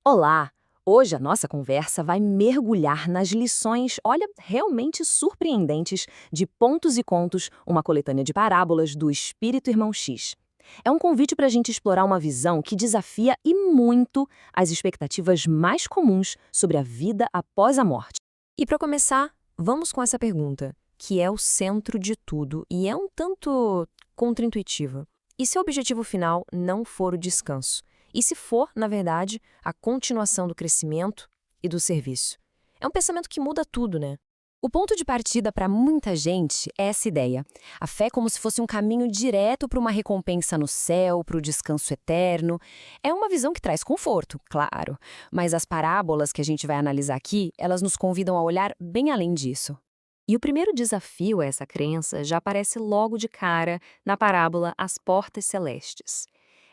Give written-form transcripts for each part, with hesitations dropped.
Olá! Hoje a nossa conversa vai mergulhar nas lições, olha, realmente surpreendentes de Pontos e Contos, uma coletânea de parábolas do Espírito Irmão X. É um convite para a gente explorar uma visão que desafia e muito as expectativas mais comuns sobre a vida após a morte. E para começar, vamos com essa pergunta, que é o centro de tudo e é um tanto contraintuitiva. E se o objetivo final não for o descanso? E se for, na verdade, a continuação do crescimento e do serviço? É um pensamento que muda tudo, né? O ponto de partida para muita gente é essa ideia. A fé como se fosse um caminho direto para uma recompensa no céu, para o descanso eterno. É uma visão que traz conforto, claro. Mas as parábolas que a gente vai analisar aqui, elas nos convidam a olhar bem além disso. E o primeiro desafio a essa crença já aparece logo de cara na parábola As Portas Celestes.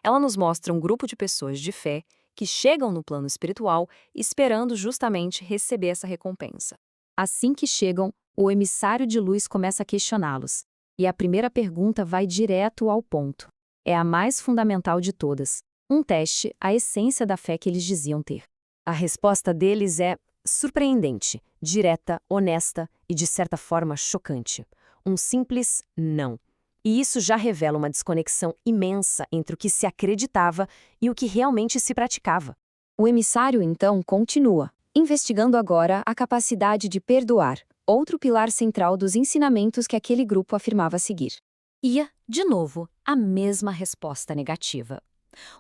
Ela nos mostra um grupo de pessoas de fé que chegam no plano espiritual esperando justamente receber essa recompensa. Assim que chegam, o emissário de luz começa a questioná-los. E a primeira pergunta vai direto ao ponto. É a mais fundamental de todas. Um teste à essência da fé que eles diziam ter. A resposta deles é surpreendente, direta, honesta e, de certa forma, chocante. Um simples não. E isso já revela uma desconexão imensa entre o que se acreditava e o que realmente se praticava. O emissário, então, continua, investigando agora a capacidade de perdoar, outro pilar central dos ensinamentos que aquele grupo afirmava seguir. E, de novo, a mesma resposta negativa.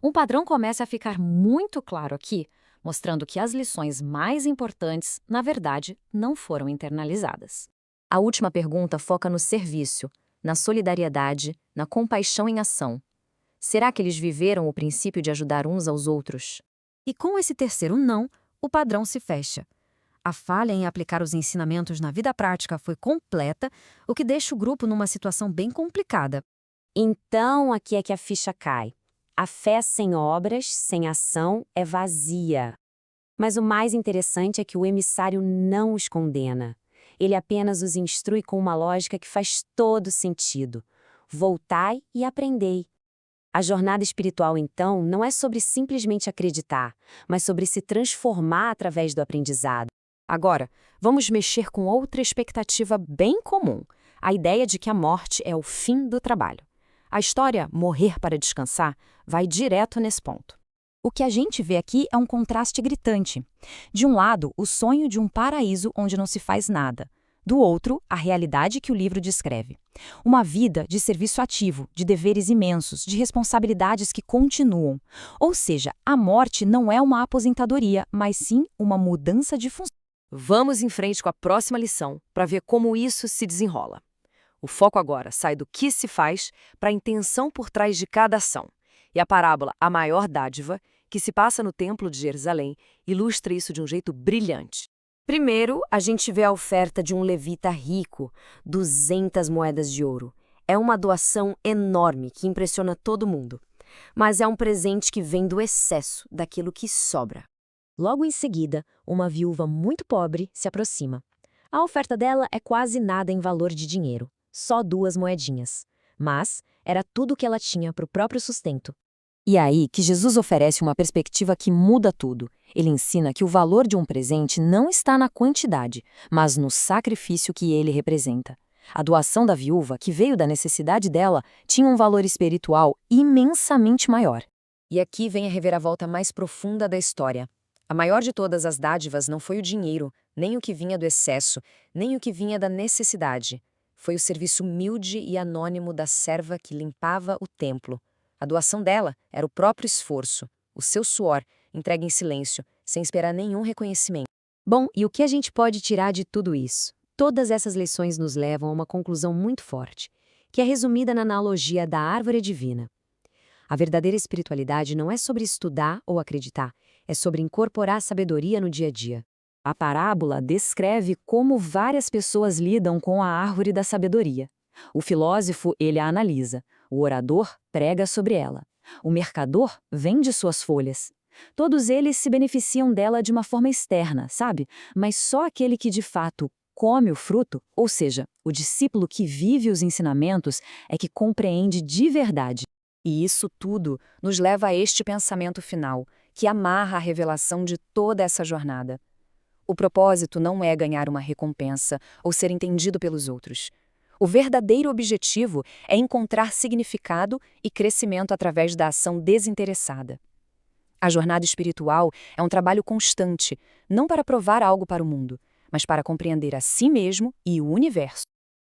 Um padrão começa a ficar muito claro aqui, mostrando que as lições mais importantes, na verdade, não foram internalizadas. A última pergunta foca no serviço, na solidariedade, na compaixão em ação. Será que eles viveram o princípio de ajudar uns aos outros? E com esse terceiro não, o padrão se fecha. A falha em aplicar os ensinamentos na vida prática foi completa, o que deixa o grupo numa situação bem complicada. Então, aqui é que a ficha cai. A fé sem obras, sem ação, é vazia. Mas o mais interessante é que o emissário não os condena. Ele apenas os instrui com uma lógica que faz todo sentido. Voltai e aprendei. A jornada espiritual, então, não é sobre simplesmente acreditar, mas sobre se transformar através do aprendizado. Agora, vamos mexer com outra expectativa bem comum, a ideia de que a morte é o fim do trabalho. A história Morrer para Descansar vai direto nesse ponto. O que a gente vê aqui é um contraste gritante. De um lado, o sonho de um paraíso onde não se faz nada. Do outro, a realidade que o livro descreve. Uma vida de serviço ativo, de deveres imensos, de responsabilidades que continuam. Ou seja, a morte não é uma aposentadoria, mas sim uma mudança de função. Vamos em frente com a próxima lição, para ver como isso se desenrola. O foco agora sai do que se faz para a intenção por trás de cada ação. E a parábola A Maior Dádiva, que se passa no Templo de Jerusalém, ilustra isso de um jeito brilhante. Primeiro, a gente vê a oferta de um levita rico, 200 moedas de ouro. É uma doação enorme que impressiona todo mundo. Mas é um presente que vem do excesso, daquilo que sobra. Logo em seguida, uma viúva muito pobre se aproxima. A oferta dela é quase nada em valor de dinheiro, só 2 moedinhas. Mas era tudo o que ela tinha para o próprio sustento. E é aí que Jesus oferece uma perspectiva que muda tudo. Ele ensina que o valor de um presente não está na quantidade, mas no sacrifício que ele representa. A doação da viúva, que veio da necessidade dela, tinha um valor espiritual imensamente maior. E aqui vem a reviravolta mais profunda da história. A maior de todas as dádivas não foi o dinheiro, nem o que vinha do excesso, nem o que vinha da necessidade. Foi o serviço humilde e anônimo da serva que limpava o templo. A doação dela era o próprio esforço, o seu suor, entregue em silêncio, sem esperar nenhum reconhecimento. Bom, e o que a gente pode tirar de tudo isso? Todas essas lições nos levam a uma conclusão muito forte, que é resumida na analogia da árvore divina. A verdadeira espiritualidade não é sobre estudar ou acreditar, é sobre incorporar sabedoria no dia a dia. A parábola descreve como várias pessoas lidam com a árvore da sabedoria. O filósofo, ele a analisa. O orador prega sobre ela. O mercador vende suas folhas. Todos eles se beneficiam dela de uma forma externa, sabe? Mas só aquele que de fato come o fruto, ou seja, o discípulo que vive os ensinamentos, é que compreende de verdade. E isso tudo nos leva a este pensamento final, que amarra a revelação de toda essa jornada. O propósito não é ganhar uma recompensa ou ser entendido pelos outros. O verdadeiro objetivo é encontrar significado e crescimento através da ação desinteressada. A jornada espiritual é um trabalho constante, não para provar algo para o mundo, mas para compreender a si mesmo e o universo.